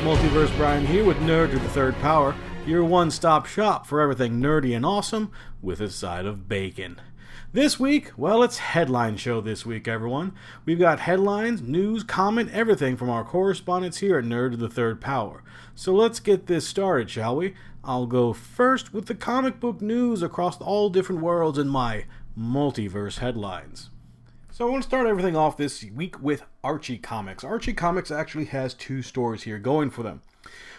Multiverse Brian here with Nerd to the Third Power, your one-stop shop for everything nerdy and awesome with a side of bacon. This week, well, it's headline show this week, everyone. We've got headlines, news, comment, everything from our correspondents here at Nerd to the Third Power. So let's get this started, shall we? I'll go first with the comic book news across all different worlds in my multiverse headlines. So I want to start everything off this week with Archie Comics. Archie Comics actually has two stories here going for them.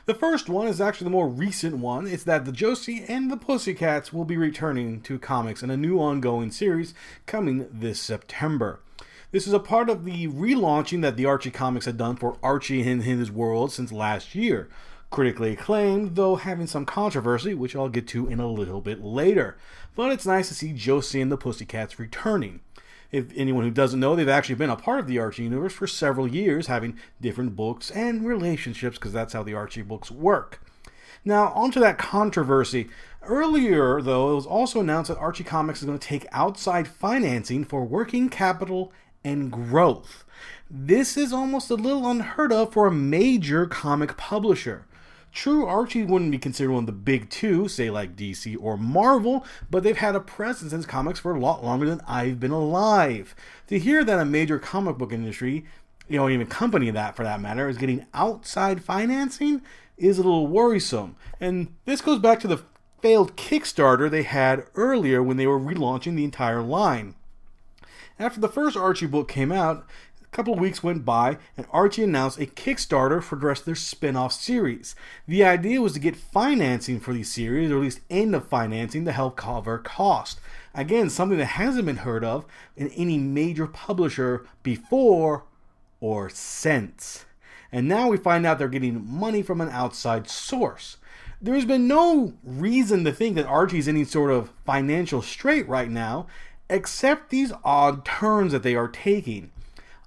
The first one is actually the more recent one. It's that the Josie and the Pussycats will be returning to comics in a new ongoing series coming this September. This is a part of the relaunching that the Archie Comics had done for Archie and his world since last year. Critically acclaimed, though having some controversy, which I'll get to in a little bit later. But it's nice to see Josie and the Pussycats returning. If anyone who doesn't know, they've actually been a part of the Archie universe for several years, having different books and relationships, because that's how the Archie books work. Now, onto that controversy. Earlier, though, it was also announced that Archie Comics is going to take outside financing for working capital and growth. This is almost a little unheard of for a major comic publisher. True, Archie wouldn't be considered one of the big two, say like DC or Marvel, but they've had a presence in comics for a lot longer than I've been alive. To hear that a major comic book industry, even company that for that matter, is getting outside financing is a little worrisome. And this goes back to the failed Kickstarter they had earlier when they were relaunching the entire line. After the first Archie book came out, a couple of weeks went by, and Archie announced a Kickstarter for the rest of their spin-off series. The idea was to get financing for these series, or at least end of financing, to help cover cost. Again, something that hasn't been heard of in any major publisher before or since. And now we find out they're getting money from an outside source. There's been no reason to think that Archie's in any sort of financial strait right now, except these odd turns that they are taking.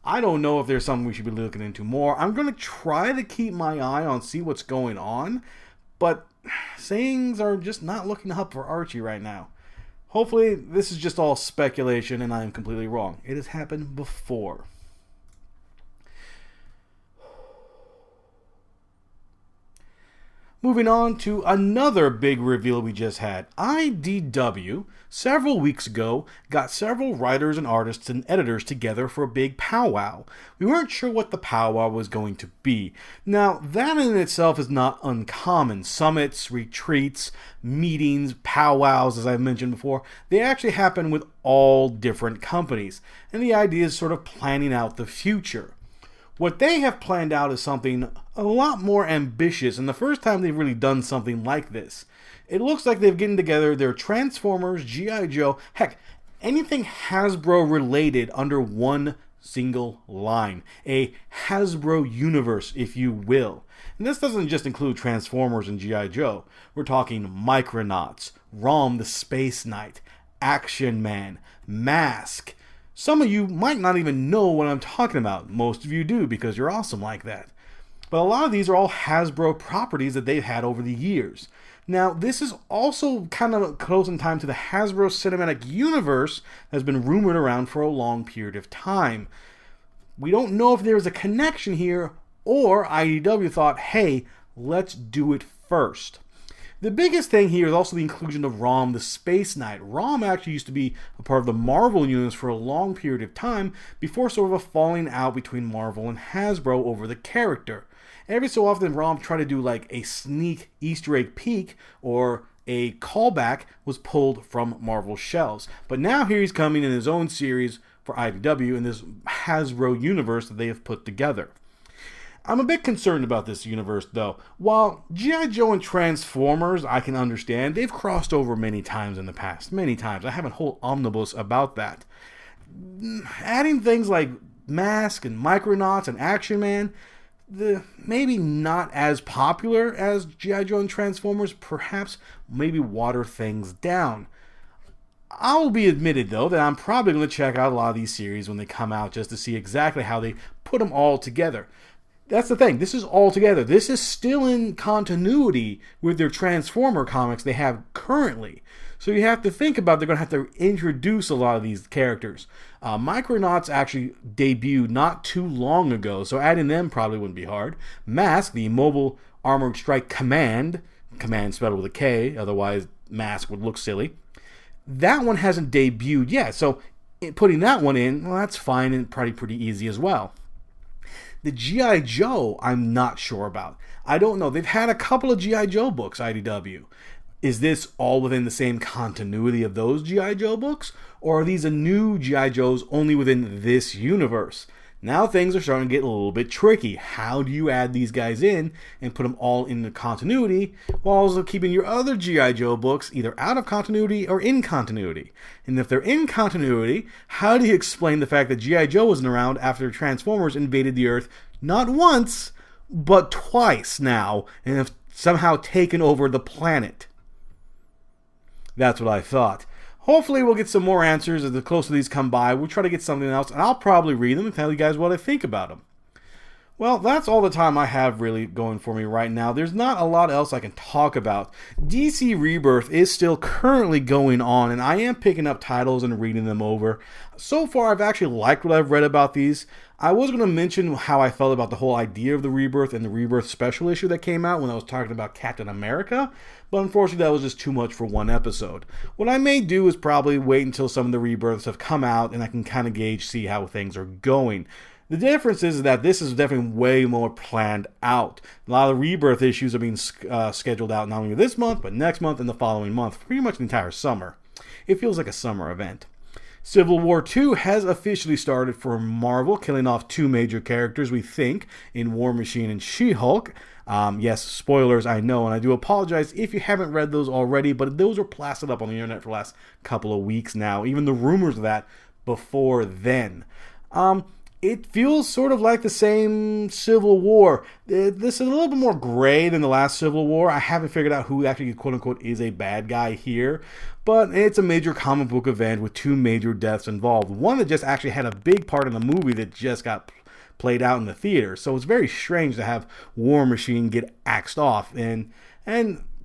I don't know if there's something we should be looking into more. I'm going to try to keep my eye on, see what's going on, but things are just not looking up for Archie right now. Hopefully, this is just all speculation and I am completely wrong. It has happened before. Moving on to another big reveal we just had. IDW, several weeks ago, got several writers and artists and editors together for a big powwow. We weren't sure what the powwow was going to be. Now, that in itself is not uncommon. Summits, retreats, meetings, powwows, as I've mentioned before, they actually happen with all different companies. And the idea is sort of planning out the future. What they have planned out is something a lot more ambitious, and the first time they've really done something like this. It looks like they've gotten together their Transformers, G.I. Joe, heck, anything Hasbro related under one single line. A Hasbro universe, if you will. And this doesn't just include Transformers and G.I. Joe. We're talking Micronauts, Rom the Space Knight, Action Man, Mask. Some of you might not even know what I'm talking about. Most of you do because you're awesome like that. But a lot of these are all Hasbro properties that they've had over the years. Now, this is also kind of close in time to the Hasbro Cinematic Universe that has been rumored around for a long period of time. We don't know if there's a connection here or IDW thought, hey, let's do it first. The biggest thing here is also the inclusion of Rom the Space Knight. Rom actually used to be a part of the Marvel universe for a long period of time before sort of a falling out between Marvel and Hasbro over the character. Every so often Rom tried to do like a sneak Easter egg peek or a callback was pulled from Marvel shelves. But now here he's coming in his own series for IDW in this Hasbro universe that they have put together. I'm a bit concerned about this universe, though. While G.I. Joe and Transformers, I can understand, they've crossed over many times in the past. Many times. I have a whole omnibus about that. Adding things like Mask and Micronauts and Action Man, maybe not as popular as G.I. Joe and Transformers, perhaps maybe water things down. I'll be admitted, though, that I'm probably going to check out a lot of these series when they come out just to see exactly how they put them all together. That's the thing. This is all together. This is still in continuity with their Transformer comics they have currently. So you have to think about they're going to have to introduce a lot of these characters. Micronauts actually debuted not too long ago, so adding them probably wouldn't be hard. Mask, the Mobile Armored Strike Command spelled with a K, otherwise Mask would look silly. That one hasn't debuted yet, so putting that one in, well, that's fine and probably pretty easy as well. The G.I. Joe, I'm not sure about. I don't know. They've had a couple of G.I. Joe books, IDW. Is this all within the same continuity of those G.I. Joe books? Or are these a new G.I. Joes only within this universe? Now things are starting to get a little bit tricky. How do you add these guys in and put them all in the continuity while also keeping your other G.I. Joe books either out of continuity or in continuity? And if they're in continuity, how do you explain the fact that G.I. Joe wasn't around after Transformers invaded the Earth not once, but twice now and have somehow taken over the planet? That's what I thought. Hopefully we'll get some more answers as the closer these come by. We'll try to get something else, and I'll probably read them and tell you guys what I think about them. Well, that's all the time I have really going for me right now. There's not a lot else I can talk about. DC Rebirth is still currently going on, and I am picking up titles and reading them over. So far, I've actually liked what I've read about these. I was going to mention how I felt about the whole idea of the Rebirth and the Rebirth special issue that came out when I was talking about Captain America, but unfortunately that was just too much for one episode. What I may do is probably wait until some of the Rebirths have come out and I can kind of gauge, see how things are going. The difference is that this is definitely way more planned out. A lot of Rebirth issues are being scheduled out not only this month, but next month and the following month, pretty much the entire summer. It feels like a summer event. Civil War 2 has officially started for Marvel, killing off two major characters, we think, in War Machine and She-Hulk. Yes, spoilers, I know, and I do apologize if you haven't read those already, but those were plastered up on the internet for the last couple of weeks now, even the rumors of that before then. It feels sort of like the same Civil War. This is a little bit more gray than the last Civil War. I haven't figured out who actually, quote-unquote, is a bad guy here. But it's a major comic book event with two major deaths involved. One that just actually had a big part in the movie that just got played out in the theater. So it's very strange to have War Machine get axed off. And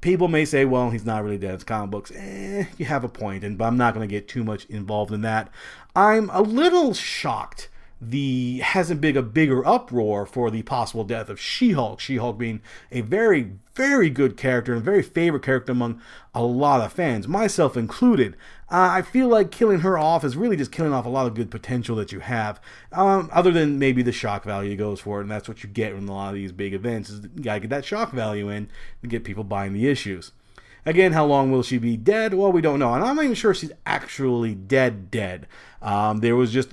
people may say, well, he's not really dead. It's comic books. You have a point. But I'm not going to get too much involved in that. I'm a little shocked hasn't been a bigger uproar for the possible death of She-Hulk. She-Hulk being a very, very good character and a very favorite character among a lot of fans, myself included. I feel like killing her off is really just killing off a lot of good potential that you have, other than maybe the shock value goes for it, and that's what you get in a lot of these big events, is you gotta get that shock value in to get people buying the issues. Again, how long will she be dead? Well, we don't know, and I'm not even sure she's actually dead. There was just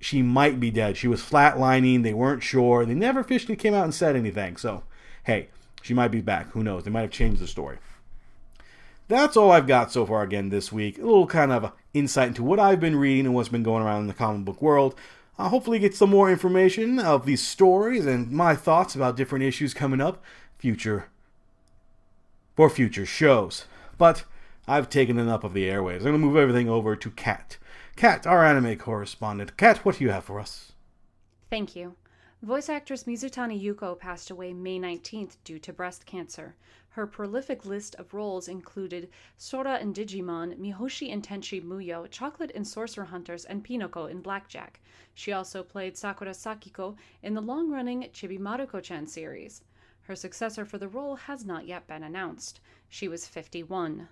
she might be dead. She was flatlining. They weren't sure. They never officially came out and said anything. So, hey, she might be back. Who knows? They might have changed the story. That's all I've got so far again this week. A little kind of insight into what I've been reading and what's been going around in the comic book world. I'll hopefully get some more information of these stories and my thoughts about different issues coming up for future shows. But I've taken enough of the airwaves. I'm going to move everything over to Kat. Kat, our anime correspondent. Kat, what do you have for us? Thank you. Voice actress Mizutani Yuko passed away May 19th due to breast cancer. Her prolific list of roles included Sora in Digimon, Mihoshi in Tenchi Muyo, Chocolate in Sorcerer Hunters, and Pinoko in Blackjack. She also played Sakura Sakiko in the long-running Chibi Maruko-chan series. Her successor for the role has not yet been announced. She was 51.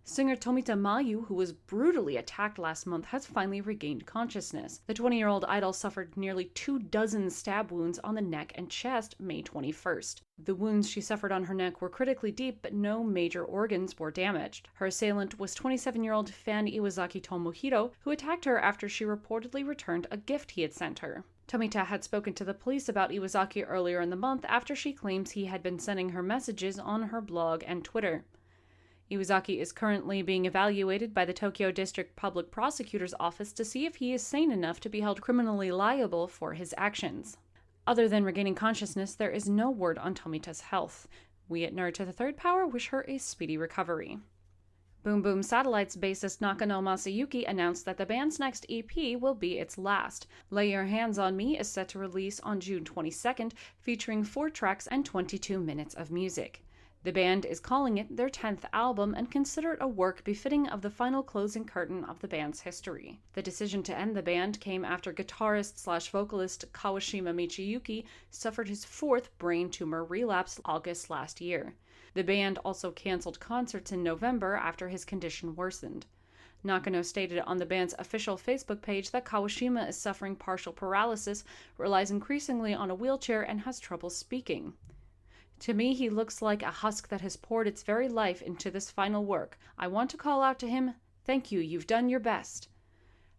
Singer Tomita Mayu, who was brutally attacked last month, has finally regained consciousness. The 20-year-old idol suffered nearly 24 stab wounds on the neck and chest May 21st. The wounds she suffered on her neck were critically deep, but no major organs were damaged. Her assailant was 27-year-old fan Iwazaki Tomohiro, who attacked her after she reportedly returned a gift he had sent her. Tomita had spoken to the police about Iwazaki earlier in the month after she claims he had been sending her messages on her blog and Twitter. Iwazaki is currently being evaluated by the Tokyo District Public Prosecutor's Office to see if he is sane enough to be held criminally liable for his actions. Other than regaining consciousness, there is no word on Tomita's health. We at Nerd to the Third Power wish her a speedy recovery. Boom Boom Satellites bassist Nakano Masayuki announced that the band's next EP will be its last. Lay Your Hands on Me is set to release on June 22nd, featuring 4 tracks and 22 minutes of music. The band is calling it their 10th album and consider it a work befitting of the final closing curtain of the band's history. The decision to end the band came after guitarist/vocalist Kawashima Michiyuki suffered his 4th brain tumor relapse August last year. The band also canceled concerts in November after his condition worsened. Nakano stated on the band's official Facebook page that Kawashima is suffering partial paralysis, relies increasingly on a wheelchair, and has trouble speaking. To me, he looks like a husk that has poured its very life into this final work. I want to call out to him, thank you, you've done your best.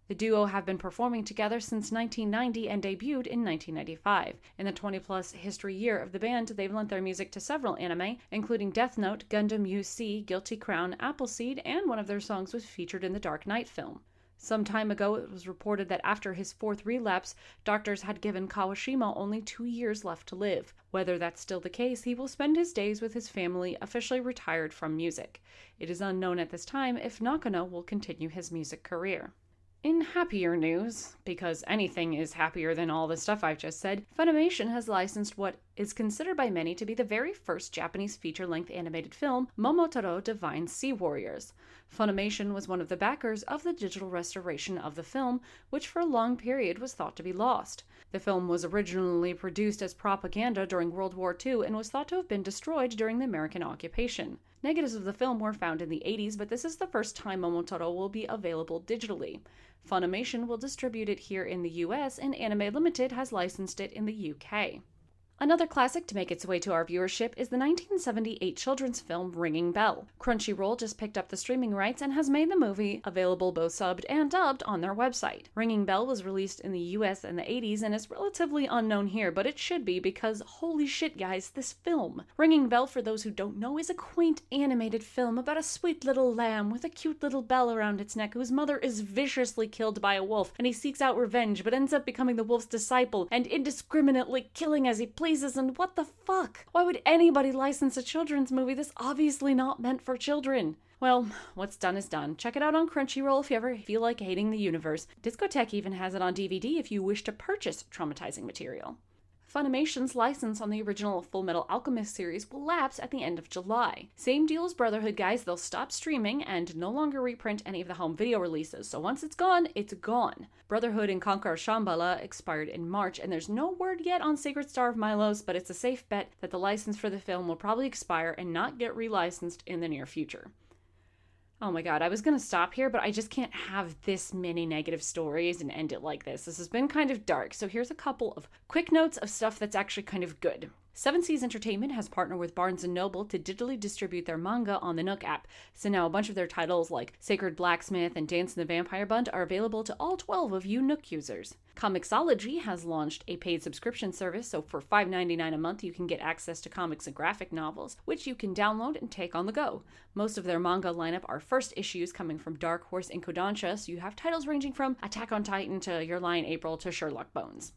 The duo have been performing together since 1990 and debuted in 1995. In the 20-plus history year of the band, they've lent their music to several anime, including Death Note, Gundam UC, Guilty Crown, Appleseed, and one of their songs was featured in the Dark Knight film. Some time ago, it was reported that after his 4th relapse, doctors had given Kawashima only 2 years left to live. Whether that's still the case, he will spend his days with his family, officially retired from music. It is unknown at this time if Nakano will continue his music career. In happier news, because anything is happier than all the stuff I've just said, Funimation has licensed what is considered by many to be the very first Japanese feature-length animated film, Momotaro Divine Sea Warriors. Funimation was one of the backers of the digital restoration of the film, which for a long period was thought to be lost. The film was originally produced as propaganda during World War II and was thought to have been destroyed during the American occupation. Negatives of the film were found in the 80s, but this is the first time Momotaro will be available digitally. Funimation will distribute it here in the US, and Anime Limited has licensed it in the UK. Another classic to make its way to our viewership is the 1978 children's film Ringing Bell. Crunchyroll just picked up the streaming rights and has made the movie available both subbed and dubbed on their website. Ringing Bell was released in the US in the 80s and is relatively unknown here, but it should be because holy shit guys, this film. Ringing Bell, for those who don't know, is a quaint animated film about a sweet little lamb with a cute little bell around its neck whose mother is viciously killed by a wolf, and he seeks out revenge but ends up becoming the wolf's disciple and indiscriminately killing as he pleases. And what the fuck? Why would anybody license a children's movie that's obviously not meant for children? Well, what's done is done. Check it out on Crunchyroll if you ever feel like hating the universe. Discotek even has it on DVD if you wish to purchase traumatizing material. Funimation's license on the original Fullmetal Alchemist series will lapse at the end of July. Same deal as Brotherhood, guys. They'll stop streaming and no longer reprint any of the home video releases, so once it's gone, it's gone. Brotherhood and Conqueror Shambhala expired in March, and there's no word yet on Sacred Star of Milos, but it's a safe bet that the license for the film will probably expire and not get relicensed in the near future. Oh my god, I was going to stop here, but I just can't have this many negative stories and end it like this. This has been kind of dark, so here's a couple of quick notes of stuff that's actually kind of good. Seven Seas Entertainment has partnered with Barnes & Noble to digitally distribute their manga on the Nook app, so now a bunch of their titles like Sacred Blacksmith and Dance in the Vampire Bund are available to all 12 of you Nook users. Comixology has launched a paid subscription service, so for $5.99 a month you can get access to comics and graphic novels, which you can download and take on the go. Most of their manga lineup are first issues coming from Dark Horse and Kodansha, so you have titles ranging from Attack on Titan to Your Lie in April to Sherlock Bones.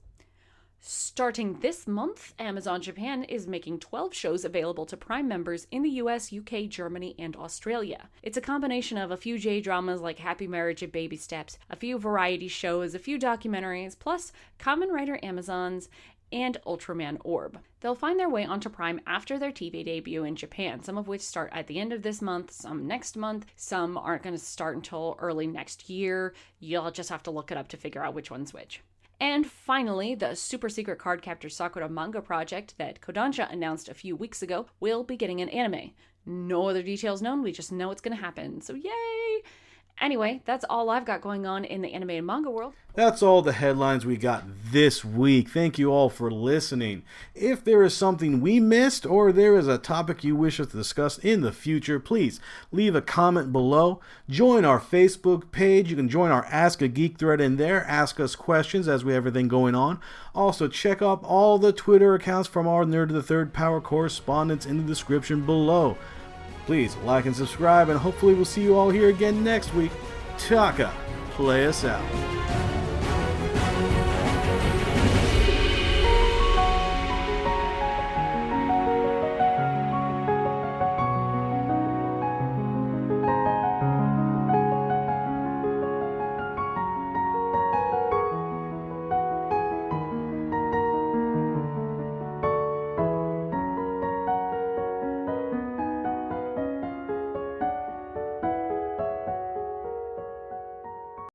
Starting this month, Amazon Japan is making 12 shows available to Prime members in the US, UK, Germany, and Australia. It's a combination of a few J-dramas like Happy Marriage and Baby Steps, a few variety shows, a few documentaries, plus Kamen Rider Amazons, and Ultraman Orb. They'll find their way onto Prime after their TV debut in Japan, some of which start at the end of this month, some next month, some aren't going to start until early next year. You'll just have to look it up to figure out which one's which. And finally, the super secret Cardcaptor Sakura manga project that Kodansha announced a few weeks ago will be getting an anime. No other details known, we just know it's going to happen, so yay! Anyway, that's all I've got going on in the anime and manga world. That's all the headlines we got this week. Thank you all for listening. If there is something we missed or there is a topic you wish us to discuss in the future, please leave a comment below. Join our Facebook page. You can join our Ask a Geek thread in there. Ask us questions as we have everything going on. Also, check out all the Twitter accounts from our Nerd to the Third Power correspondents in the description below. Please like and subscribe, and hopefully we'll see you all here again next week. Taka, play us out.